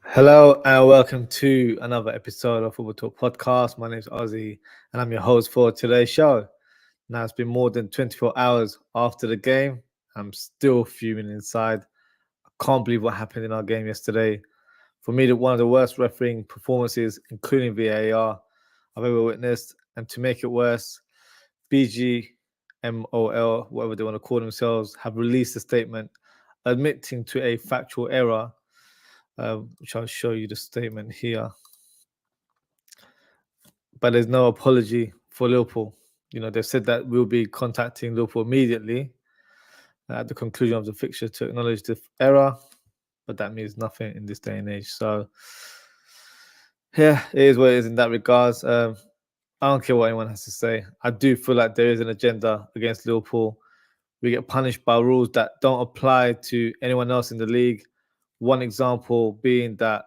Hello and welcome to another episode of Football Talk Podcast. My name is Ozzie and I'm your host for today's show. Now, it's been more than 24 hours after the game. I'm still fuming inside. I can't believe what happened in our game yesterday. For me, one of the worst refereeing performances, including VAR, I've ever witnessed. And to make it worse, BGMOL, whatever they want to call themselves, have released a statement admitting to a factual error, which I'll show you the statement here. But there's no apology for Liverpool. You know, they've said that we'll be contacting Liverpool immediately at the conclusion of the fixture to acknowledge the error, but that means nothing in this day and age. So, yeah, it is what it is in that regards. I don't care what anyone has to say. I do feel like there is an agenda against Liverpool. We get punished by rules that don't apply to anyone else in the league. One example being that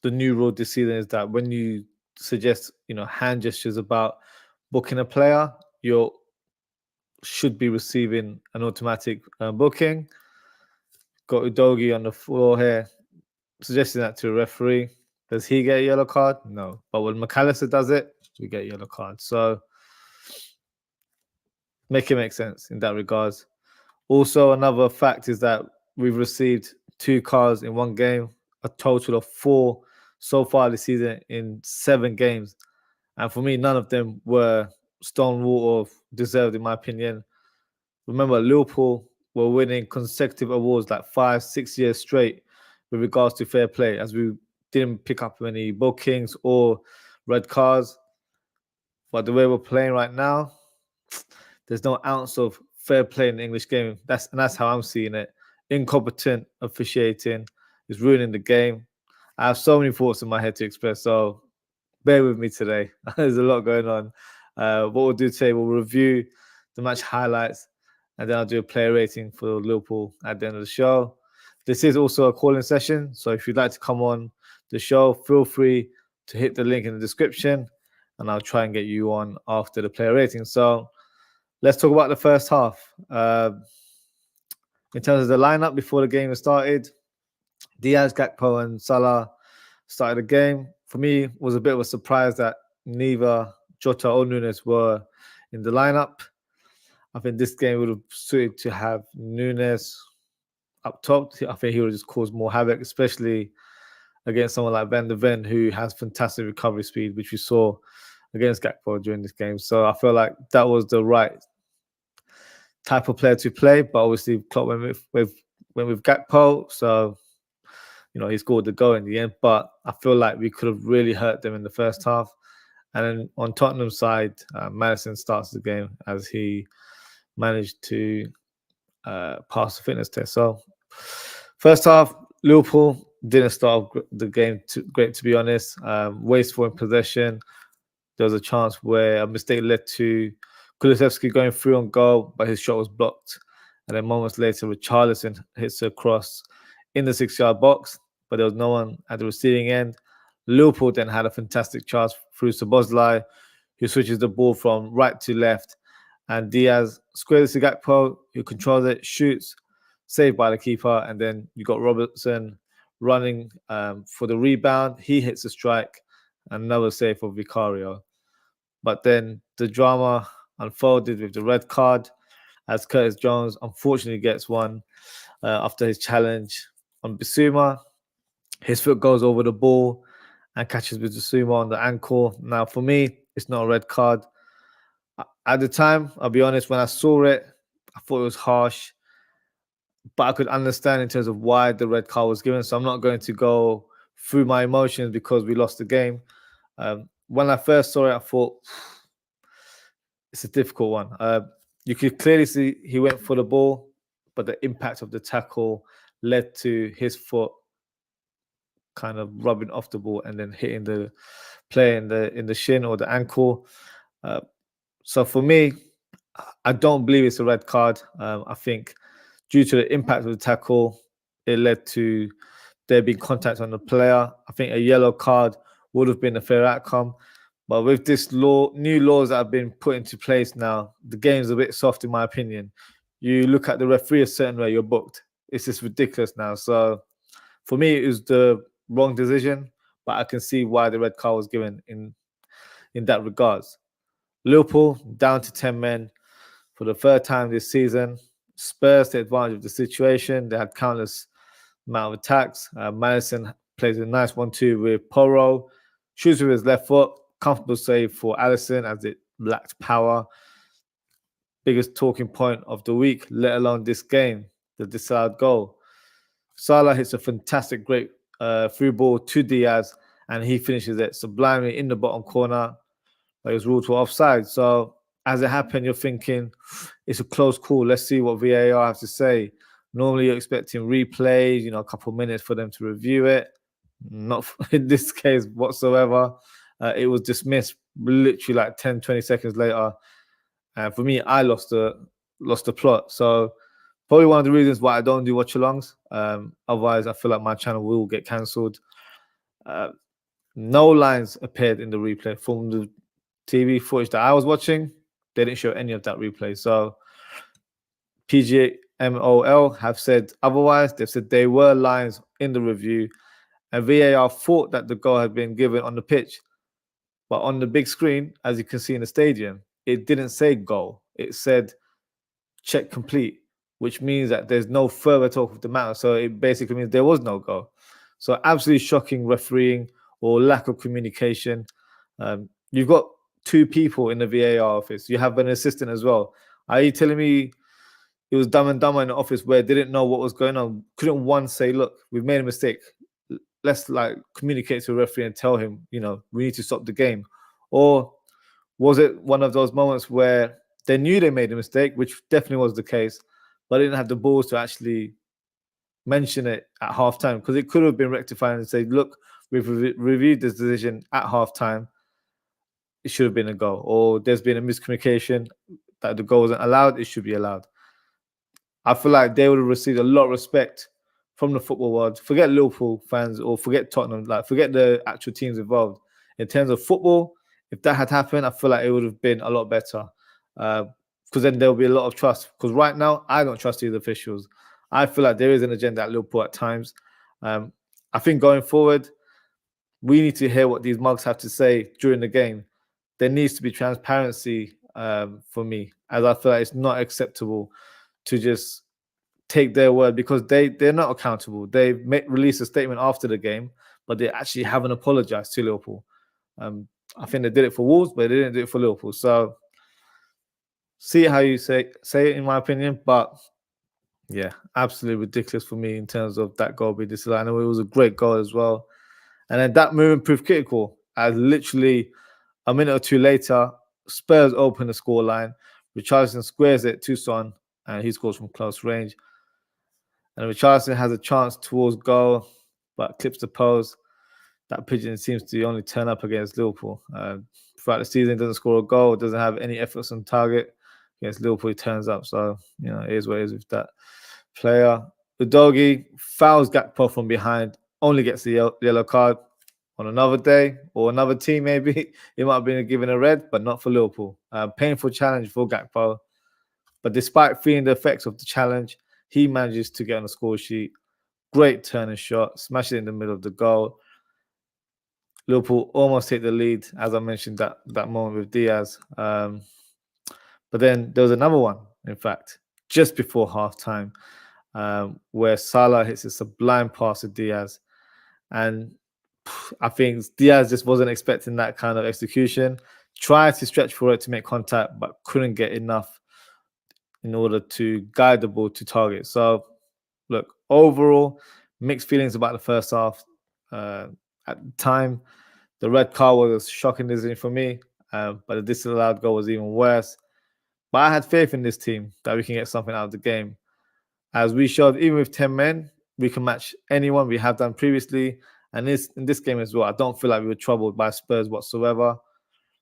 the new rule this season is that when you suggest, hand gestures about booking a player, you should be receiving an automatic booking. Got Udogie on the floor here, suggesting that to a referee. Does he get a yellow card? No. But when McAllister does it, we get a yellow card. So make it make sense in that regards. Also, another fact is that we've received 2 cards in one game, a total of 4 so far this season in 7 games. And for me, none of them were stonewall or deserved, in my opinion. Remember, Liverpool were winning consecutive awards like 5-6 years straight with regards to fair play, as we didn't pick up any bookings or red cards. But the way we're playing right now, there's no ounce of fair play in the English game. That's how I'm seeing it. Incompetent officiating is ruining the game. I have so many thoughts in my head to express, so bear with me today. There's a lot going on. What we'll do today, we'll review the match highlights, and then I'll do a player rating for Liverpool at the end of the show. This is also a calling session, so if you'd like to come on the show, feel free to hit the link in the description, and I'll try and get you on after the player rating. So let's talk about the first half. In terms of the lineup before the game started, Diaz, Gakpo, and Salah started the game. For me, it was a bit of a surprise that neither Jota or Nunes were in the lineup. I think this game would have suited to have Nunes up top. I think he would have just caused more havoc, especially against someone like Van der Ven, who has fantastic recovery speed, which we saw against Gakpo during this game. So I feel like that was the right type of player to play. But obviously, Klopp went with Gakpo, so he scored the goal in the end. But I feel like we could have really hurt them in the first half. And then on Tottenham's side, Maddison starts the game as he managed to pass the fitness test. So first half, Liverpool didn't start the game too great, to be honest. Wasteful in possession. There was a chance where a mistake led to Kulusevski going through on goal, but his shot was blocked. And then moments later, Richarlison hits a cross in the 6-yard box, but there was no one at the receiving end. Liverpool then had a fantastic chance through Szoboszlai, who switches the ball from right to left. And Diaz squares to Gakpo, who controls it, shoots, saved by the keeper. And then you got Robertson running for the rebound. He hits a strike, another save for Vicario. But then the drama unfolded with the red card, as Curtis Jones unfortunately gets one after his challenge on Bissouma. His foot goes over the ball and catches Bissouma on the ankle. Now, for me, it's not a red card. At the time, I'll be honest, when I saw it, I thought it was harsh. But I could understand in terms of why the red card was given. So I'm not going to go through my emotions because we lost the game. When I first saw it, I thought it's a difficult one. You could clearly see he went for the ball, but the impact of the tackle led to his foot kind of rubbing off the ball and then hitting the player in the shin or the ankle. So for me, I don't believe it's a red card. I think due to the impact of the tackle, it led to there being contact on the player. I think a yellow card would have been a fair outcome. But with this new laws that have been put into place now, the game's a bit soft in my opinion. You look at the referee a certain way, you're booked. It's just ridiculous now. So for me, it was the wrong decision, but I can see why the red card was given in that regards. Liverpool down to 10 men for the third time this season. Spurs take advantage of the situation. They had countless amount of attacks. Madison plays a nice 1-2 with Porro. Shoots with his left foot. Comfortable save for Alisson as it lacked power. Biggest talking point of the week, let alone this game, the disallowed goal. Salah hits a fantastic, great through ball to Diaz, and he finishes it sublimely in the bottom corner. But it was ruled to offside. So as it happened, you're thinking it's a close call. Let's see what VAR has to say. Normally, you're expecting replays, a couple of minutes for them to review it. Not in this case whatsoever. It was dismissed literally like 10, 20 seconds later. And for me, I lost the plot. So probably one of the reasons why I don't do watch-alongs. Otherwise, I feel like my channel will get cancelled. No lines appeared in the replay from the TV footage that I was watching. They didn't show any of that replay. So PGMOL have said otherwise. They've said there were lines in the review, and VAR thought that the goal had been given on the pitch. But on the big screen, as you can see in the stadium, it didn't say goal. It said check complete, which means that there's no further talk of the matter. So it basically means there was no goal. So absolutely shocking refereeing or lack of communication. You've got two people in the VAR office. You have an assistant as well. Are you telling me it was dumb and dumber in the office where they didn't know what was going on? Couldn't one say, look, we've made a mistake. Let's communicate to the referee and tell him, we need to stop the game? Or was it one of those moments where they knew they made a mistake, which definitely was the case, but didn't have the balls to actually mention it at halftime? Because it could have been rectified and say, look, we've reviewed this decision at halftime. It should have been a goal. Or there's been a miscommunication that the goal wasn't allowed. It should be allowed. I feel like they would have received a lot of respect from the football world. Forget Liverpool fans or forget Tottenham. Forget the actual teams involved. In terms of football, if that had happened, I feel like it would have been a lot better. Because then there will be a lot of trust. Because right now, I don't trust these officials. I feel like there is an agenda at Liverpool at times. I think going forward, we need to hear what these mugs have to say during the game. There needs to be transparency for me, as I feel like it's not acceptable to just take their word, because they're not accountable. They released a statement after the game, but they actually haven't apologized to Liverpool. I think they did it for Wolves, but they didn't do it for Liverpool. So see how you say it, in my opinion. But yeah, absolutely ridiculous for me in terms of that goal being disallowed. I know it was a great goal as well. And then that movement proved critical, as literally a minute or two later, Spurs open the scoreline. Richarlison squares it to Son, and he scores from close range. And Richarlison has a chance towards goal, but clips the post. That pigeon seems to only turn up against Liverpool. Throughout the season, doesn't score a goal, doesn't have any efforts on target. Against Liverpool, he turns up. So, it is what it is with that player. Udogie fouls Gakpo from behind, only gets the yellow card. On another day or another team, maybe he might have been given a red, but not for Liverpool. Painful challenge for Gakpo. But despite feeling the effects of the challenge, he manages to get on the score sheet. Great turn and shot, smash it in the middle of the goal. Liverpool almost take the lead, as I mentioned that moment with Diaz. But then there was another one, in fact, just before halftime, where Salah hits a sublime pass to Diaz. And I think Diaz just wasn't expecting that kind of execution. Tried to stretch for it to make contact, but couldn't get enough in order to guide the ball to target. So, look, overall, mixed feelings about the first half. At the time, the red card was a shocking decision for me, but the disallowed goal was even worse. But I had faith in this team that we can get something out of the game. As we showed, even with 10 men, we can match anyone. We have done previously. And in this game as well, I don't feel like we were troubled by Spurs whatsoever.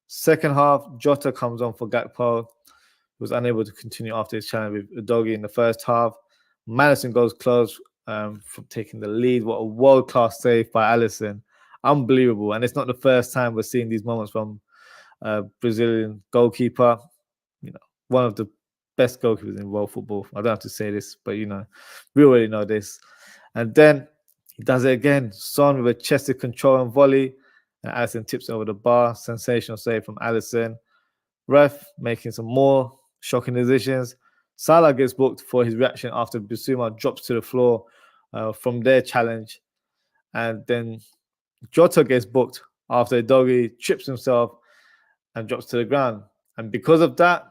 Second half, Jota comes on for Gakpo. He was unable to continue after his challenge with Udogie in the first half. Madison goes close from taking the lead. What a world-class save by Alisson. Unbelievable. And it's not the first time we're seeing these moments from Brazilian goalkeeper. You know, one of the best goalkeepers in world football. I don't have to say this, but you know, we already know this. And then he does it again. Son with a chested control and volley, and Alisson tips over the bar. Sensational save from Alisson. Ref making some more shocking decisions. Salah gets booked for his reaction after Bissouma drops to the floor from their challenge. And then Jota gets booked after Doggy trips himself and drops to the ground. And because of that,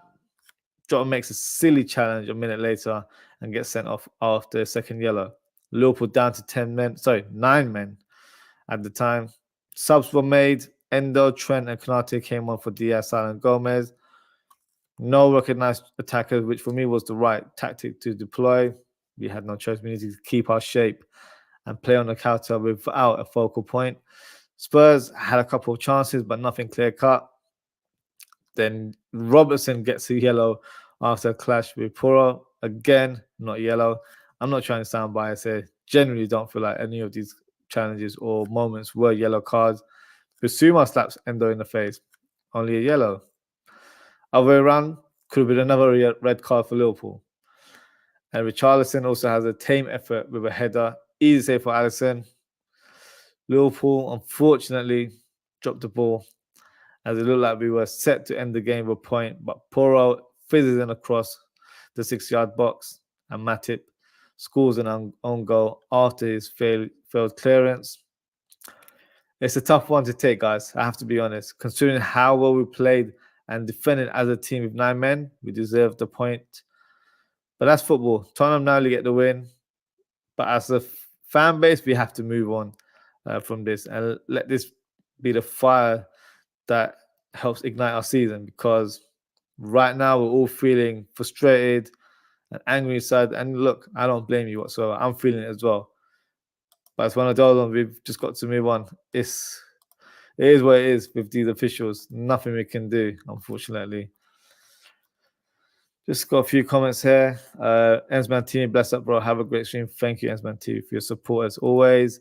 Jota makes a silly challenge a minute later and gets sent off after a second yellow. Liverpool down to 9 men at the time. Subs were made. Endo, Trent, and Konate came on for Diaz, Salah, and Gomez. No recognized attackers, which for me was the right tactic to deploy. We had no choice. We needed to keep our shape and play on the counter without a focal point. Spurs had a couple of chances, but nothing clear cut. Then Robertson gets a yellow after a clash with Puro. Again, not yellow. I'm not trying to sound biased here. Generally don't feel like any of these challenges or moments were yellow cards. Bissouma slaps Endo in the face. Only a yellow. Other way around, could have been another red card for Liverpool. And Richarlison also has a tame effort with a header. Easy save for Alisson. Liverpool, unfortunately, dropped the ball as it looked like we were set to end the game with a point, but Poro fizzes in across the 6-yard box, and Matip scores an own goal after his failed clearance. It's a tough one to take, guys. I have to be honest. Considering how well we played and defended as a team with 9 men, we deserved the point. But that's football. Tottenham narrowly get the win. But as a fan base, we have to move on from this and let this be the fire that helps ignite our season, because right now we're all feeling frustrated and angry inside. And look, I don't blame you whatsoever. I'm feeling it as well. But it's one of those ones we've just got to move on. It is what it is with these officials. Nothing we can do, unfortunately. Just got a few comments here. Ensman TV, bless up, bro. Have a great stream. Thank you, Ensman TV, for your support as always.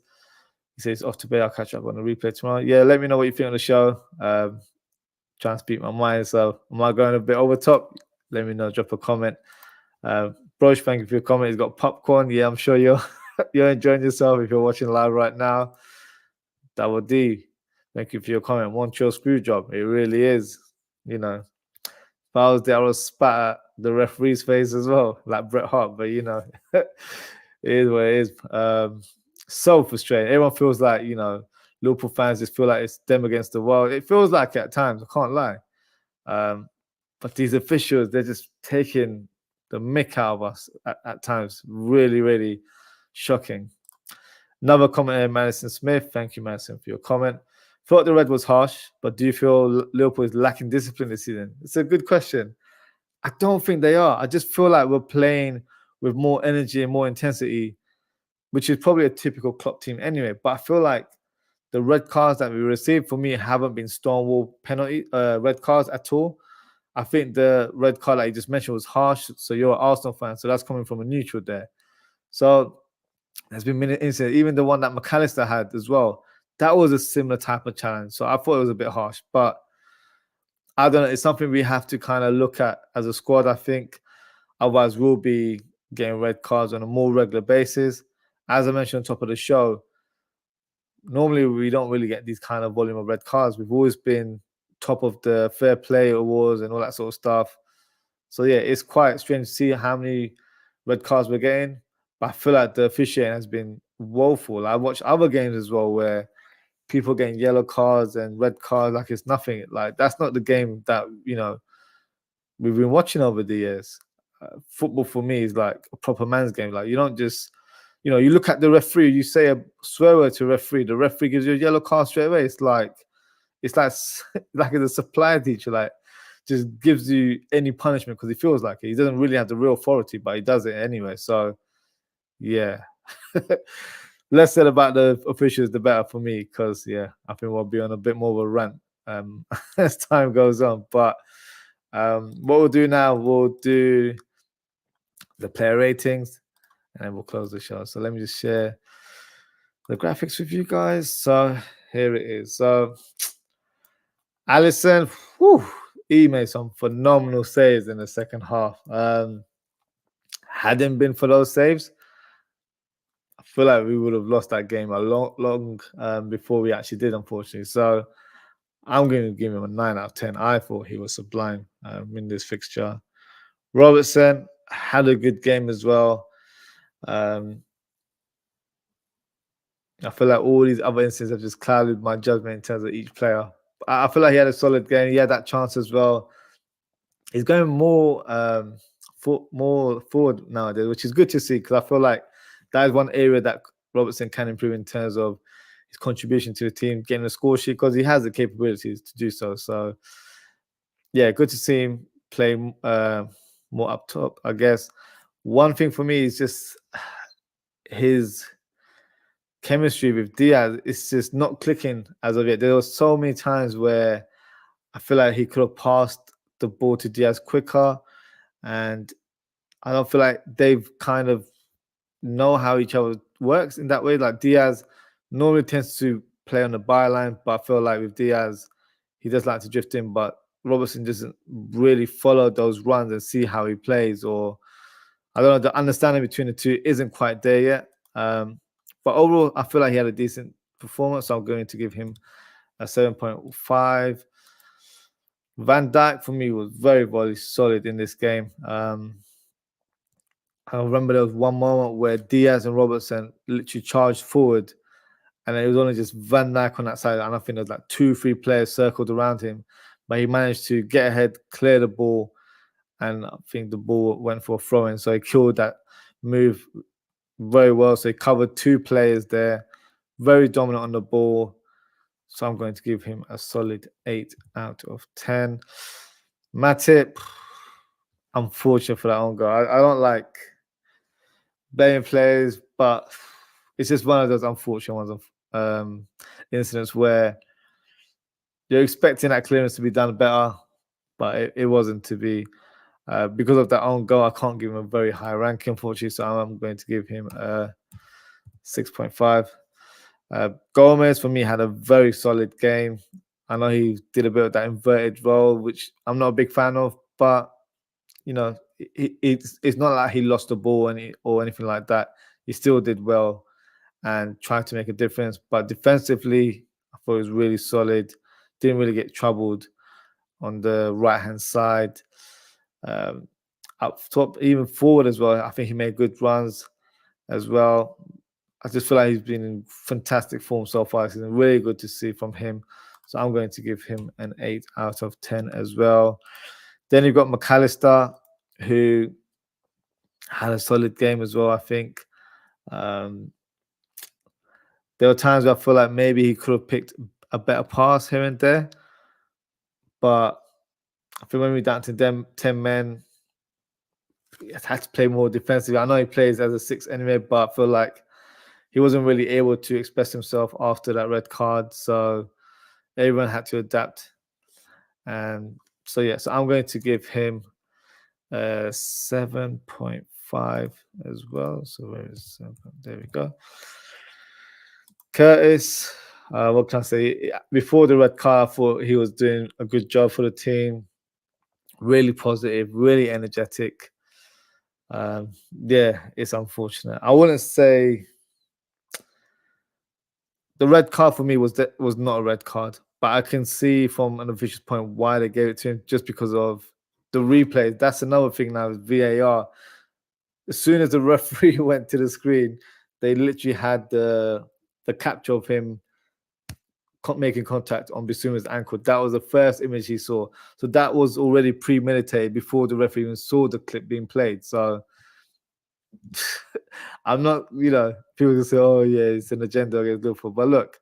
He says off to bed. I'll catch up on the replay tomorrow. Yeah, let me know what you think on the show. Trying to speak my mind. So am I going a bit over top? Let me know. Drop a comment. Brosh, thank you for your comment. He's got popcorn. Yeah, I'm sure you're you're enjoying yourself if you're watching live right now. Double D, thank you for your comment. One chill screw job. It really is. You know, if I was there, I would spat at the referee's face as well, like Bret Hart. But you know, it is what it is. So frustrating. Everyone feels like, you know, Liverpool fans just feel like it's them against the world. It feels like it at times. I can't lie. But these officials, they're just taking the mick out of us at times. Really, really shocking. Another comment here, Madison Smith. Thank you, Madison, for your comment. Thought the red was harsh, but do you feel Liverpool is lacking discipline this season? It's a good question. I don't think they are. I just feel like we're playing with more energy and more intensity, which is probably a typical Klopp team anyway. But I feel like the red cards that we received, for me, haven't been Stonewall penalty red cards at all. I think the red card that you just mentioned was harsh. So you're an Arsenal fan, so that's coming from a neutral there. So there's been many incidents, even the one that McAllister had as well. That was a similar type of challenge. So I thought it was a bit harsh, but I don't know. It's something we have to kind of look at as a squad, I think. Otherwise, we'll be getting red cards on a more regular basis. As I mentioned on top of the show, normally we don't really get these kind of volume of red cards. We've always been top of the fair play awards and all that sort of stuff. So yeah, it's quite strange to see how many red cards we're getting. But I feel like the officiating has been woeful. I watched other games as well where people getting yellow cards and red cards like it's nothing. Like that's not the game that, you know, we've been watching over the years. Football for me is like a proper man's game. Like you don't just, you know, you look at the referee, you say a swear word to referee, the referee gives you a yellow card straight away. It's like it's a supply teacher, like just gives you any punishment because he feels like it. He doesn't really have the real authority, but he does it anyway. So yeah. Less said about the officials, the better for me, because yeah, I think we'll be on a bit more of a rant as time goes on. But what we'll do now, we'll do the player ratings and then we'll close the show. So let me just share the graphics with you guys. So here it is. So Alisson, Whew, he made some phenomenal saves in the second half. Hadn't been for those saves, I feel like we would have lost that game a long before we actually did, unfortunately. So I'm going to give him a 9 out of 10. I thought he was sublime in this fixture. Robertson had a good game as well. I feel like all these other instances have just clouded my judgment in terms of each player. I feel like he had a solid game. He had that chance as well. He's going more forward nowadays, which is good to see because I feel like that is one area that Robertson can improve in terms of his contribution to the team, getting a score sheet because he has the capabilities to do so. So, yeah, good to see him play more up top, I guess. One thing for me is just his chemistry with Diaz. It's just not clicking as of yet. There were so many times where I feel like he could have passed the ball to Diaz quicker, and I don't feel like they've kind of know how each other works in that way. Like Diaz normally tends to play on the byline, but I feel like with Diaz, he does like to drift in, but Robertson doesn't really follow those runs and see how he plays, or I don't know, the understanding between the two isn't quite there yet. But overall, I feel like he had a decent performance, so I'm going to give him a 7.5. Van Dijk for me was very solid in this game. I remember there was one moment where Diaz and Robertson literally charged forward, and it was only just Van Dijk on that side. And I think there was like 2-3 players circled around him, but he managed to get ahead, clear the ball, and I think the ball went for a throw in. So he killed that move very well. So he covered 2 players there, very dominant on the ball. So I'm going to give him a solid 8 out of 10. Matip, unfortunate for that own goal. I don't like blaming players, but it's just one of those unfortunate ones of incidents where you're expecting that clearance to be done better, but it wasn't to be. Because of that own goal, I can't give him a very high ranking, unfortunately, so I'm going to give him a 6.5. Gomez, for me, had a very solid game. I know he did a bit of that inverted role, which I'm not a big fan of, but, you know, it's not like he lost the ball or anything like that. He still did well and tried to make a difference. But defensively, I thought it was really solid. Didn't really get troubled on the right-hand side. Up top, even forward as well, I think he made good runs as well. I just feel like he's been in fantastic form so far. It's been really good to see from him. So I'm going to give him an 8 out of 10 as well. Then you've got McAllister, who had a solid game as well, I think. There were times where I feel like maybe he could have picked a better pass here and there. But I think when we're down to 10 men, he had to play more defensively. I know he plays as a 6 anyway, but I feel like he wasn't really able to express himself after that red card. So everyone had to adapt. And so, yeah, so I'm going to give him 7.5 as well. So where is 7? There we go. Curtis, what can I say? Before the red card, I thought he was doing a good job for the team. Really positive, really energetic. Yeah, it's unfortunate. I wouldn't say the red card for me was not a red card, but I can see from an official's point why they gave it to him, just because of the replay. That's another thing now with VAR. As soon as the referee went to the screen, they literally had the capture of him making contact on Bisuma's ankle. That was the first image he saw. So that was already premeditated before the referee even saw the clip being played. So I'm not, people can say, oh, yeah, it's an agenda against Liverpool. But look,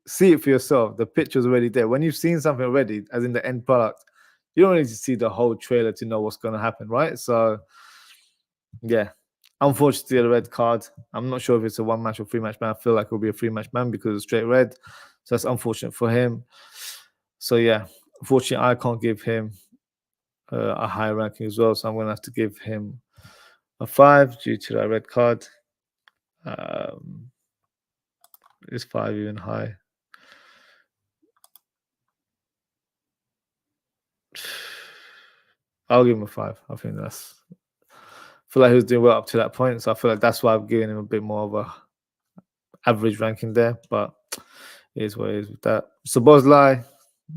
see it for yourself. The picture's already there. When you've seen something already, as in the end product, you don't need to see the whole trailer to know what's going to happen, right? So, yeah, unfortunately, a red card. I'm not sure if it's a 1-match or 3-match ban. I feel like it'll be a 3-match ban because it's straight red. So that's unfortunate for him. So, yeah, unfortunately, I can't give him a high ranking as well. So I'm going to have to give him a 5 due to that red card. Is 5 even high? I'll give him a 5. I think that's. I feel like he was doing well up to that point, so I feel like that's why I've given him a bit more of a average ranking there. But it is what it is with that. So Bosley,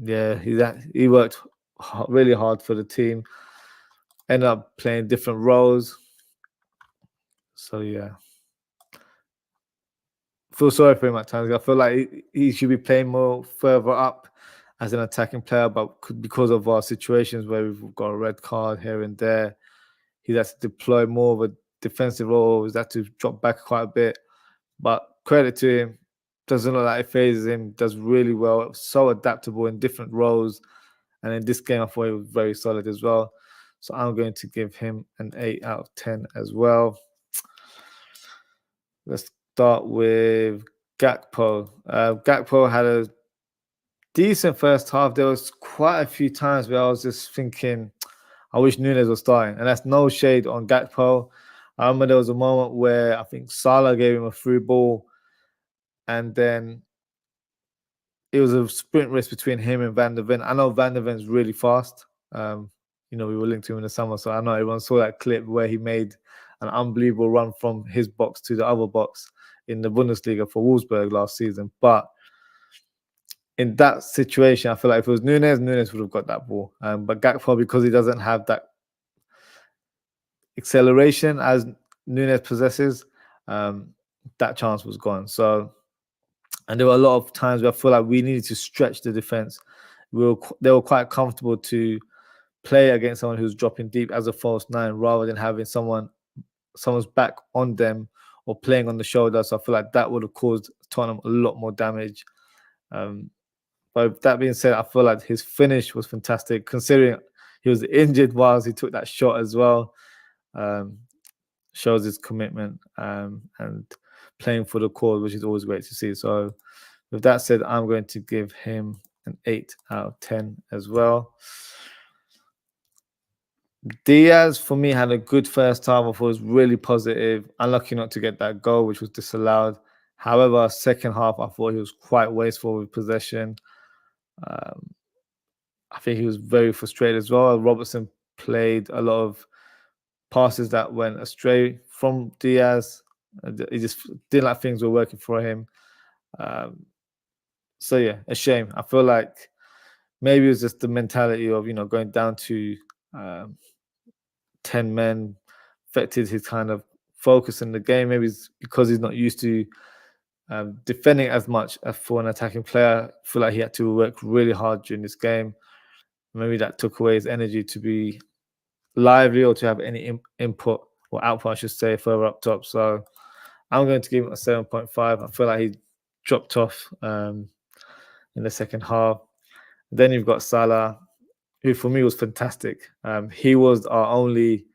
yeah, he worked really hard for the team. Ended up playing different roles. So yeah, feel sorry for him at times. I feel like he should be playing more further up as an attacking player, but because of our situations where we've got a red card here and there, he's had to deploy more of a defensive role. He's had to drop back quite a bit. But credit to him, doesn't look like it phases him. Does really well. So adaptable in different roles, and in this game, I thought he was very solid as well. So I'm going to give him an 8 out of 10 as well. Let's start with Gakpo. Gakpo had a decent first half. There was quite a few times where I was just thinking, I wish Nunes was starting. And that's no shade on Gakpo. I remember there was a moment where I think Salah gave him a through ball, and then it was a sprint race between him and Van der Ven. I know Van der Ven's really fast. We were linked to him in the summer, so I know everyone saw that clip where he made an unbelievable run from his box to the other box in the Bundesliga for Wolfsburg last season. But in that situation, I feel like if it was Nunes would have got that ball. But Gakpo, because he doesn't have that acceleration as Nunes possesses, that chance was gone. So, and there were a lot of times where I feel like we needed to stretch the defense. They were quite comfortable to play against someone who's dropping deep as a false 9 rather than having someone's back on them or playing on the shoulder. So I feel like that would have caused Tottenham a lot more damage. But with that being said, I feel like his finish was fantastic, considering he was injured whilst he took that shot as well. Shows his commitment and playing for the cause, which is always great to see. So with that said, I'm going to give him an 8 out of 10 as well. Diaz, for me, had a good first half. I thought it was really positive. Unlucky not to get that goal, which was disallowed. However, second half, I thought he was quite wasteful with possession. I think he was very frustrated as well. Robertson played a lot of passes that went astray from Diaz. He just didn't like things were working for him. So yeah, a shame. I feel like maybe it was just the mentality of going down to 10 men affected his kind of focus in the game. Maybe it's because he's not used to defending as much as for an attacking player. I feel like he had to work really hard during this game. Maybe that took away his energy to be lively or to have any input or output, I should say, further up top. So I'm going to give him a 7.5. I feel like he dropped off in the second half. Then you've got Salah, who for me was fantastic. He was our only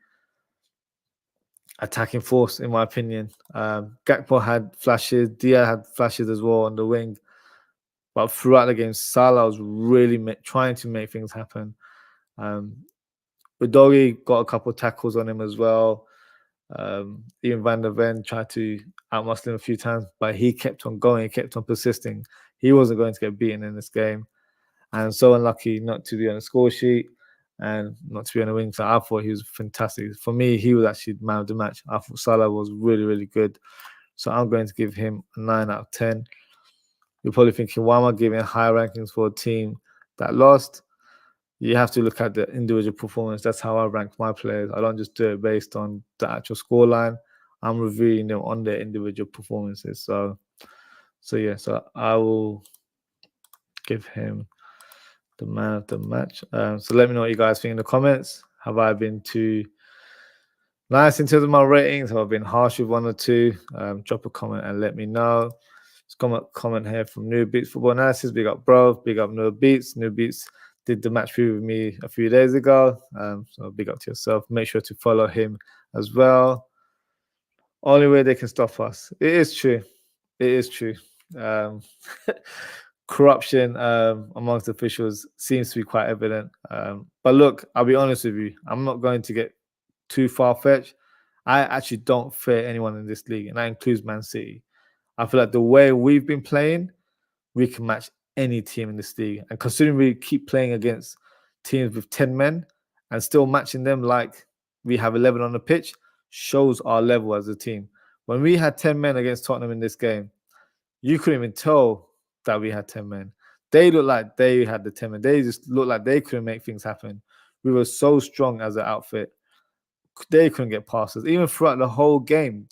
attacking force, in my opinion. Gakpo had flashes, Diaz had flashes as well on the wing. But throughout the game, Salah was really trying to make things happen. Udogie got a couple of tackles on him as well. Even Van der Ven tried to outmuscle him a few times, but he kept on going, he kept on persisting. He wasn't going to get beaten in this game. And so unlucky not to be on the score sheet and not to be on the wing. So I thought he was fantastic. For me, he was actually man of the match. I thought Salah was really, really good. So I'm going to give him a 9 out of 10. You're probably thinking, why am I giving high rankings for a team that lost? You have to look at the individual performance. That's how I rank my players. I don't just do it based on the actual scoreline. I'm reviewing them on their individual performances. So yeah, so I will give him the man of the match. So let me know what you guys think in the comments. Have I been too nice in terms of my ratings? Have I been harsh with one or two? Drop a comment and let me know. Just comment here from New Beats Football Analysis. Big up, bro. Big up, New Beats. New Beats did the match preview with me a few days ago. So big up to yourself. Make sure to follow him as well. Only way they can stop us. It is true. It is true. Corruption amongst officials seems to be quite evident. But look, I'll be honest with you. I'm not going to get too far-fetched. I actually don't fear anyone in this league, and that includes Man City. I feel like the way we've been playing, we can match any team in this league. And considering we keep playing against teams with 10 men and still matching them like we have 11 on the pitch shows our level as a team. When we had 10 men against Tottenham in this game, you couldn't even tell that we had 10 men. They looked like they had the 10 men. They just looked like they couldn't make things happen. We were so strong as an outfit. They couldn't get past us. Even throughout the whole game,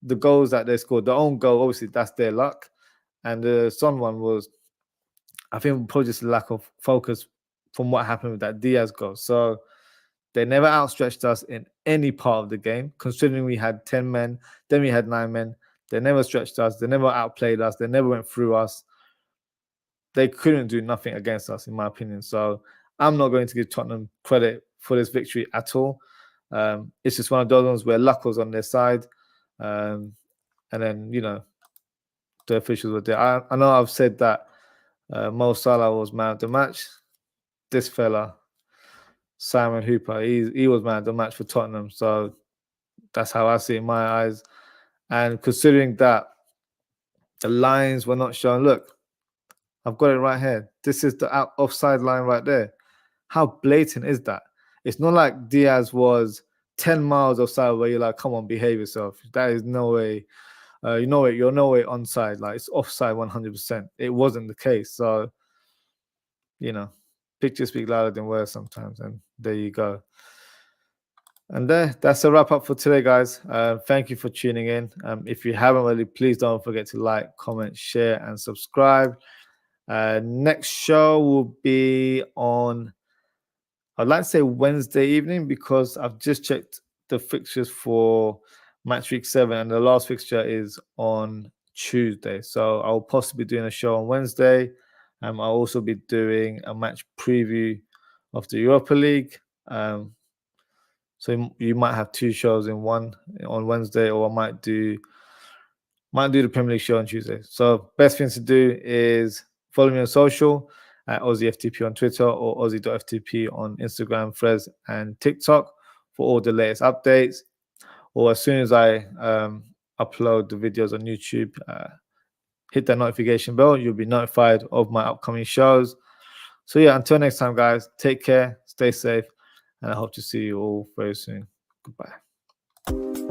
the goals that they scored, their own goal, obviously that's their luck. And the Son one was, I think, probably just a lack of focus from what happened with that Diaz goal. So they never outstretched us in any part of the game, considering we had 10 men, then we had 9 men. They never stretched us. They never outplayed us. They never went through us. They couldn't do nothing against us, in my opinion. So I'm not going to give Tottenham credit for this victory at all. It's just one of those ones where luck was on their side. And then, you know, the officials were there. I know I've said that Mo Salah was man of the match. This fella, Simon Hooper, he was man of the match for Tottenham. So that's how I see it in my eyes. And considering that the lines were not shown, look, I've got it right here. This is the offside line right there. How blatant is that? It's not like Diaz was 10 miles offside where you're like, come on, behave yourself. That is no way. You're no way onside. Like, it's offside 100%. It wasn't the case. So, you know, pictures speak louder than words sometimes. And there you go. And that's a wrap up for today, guys. Thank you for tuning in. If you haven't already, please don't forget to like, comment, share, and subscribe. Next show will be on, I'd like to say Wednesday evening, because I've just checked the fixtures for match week 7, and the last fixture is on Tuesday. So I'll possibly be doing a show on Wednesday. I'll also be doing a match preview of the Europa League. So you might have 2 shows in one on Wednesday, or I might do the Premier League show on Tuesday. So best thing to do is follow me on social at OzzieFTP on Twitter, or Ozzie.ftp on Instagram, Threads, and TikTok for all the latest updates. Or as soon as I upload the videos on YouTube, hit that notification bell. You'll be notified of my upcoming shows. So yeah, until next time, guys, take care, stay safe, and I hope to see you all very soon. Goodbye.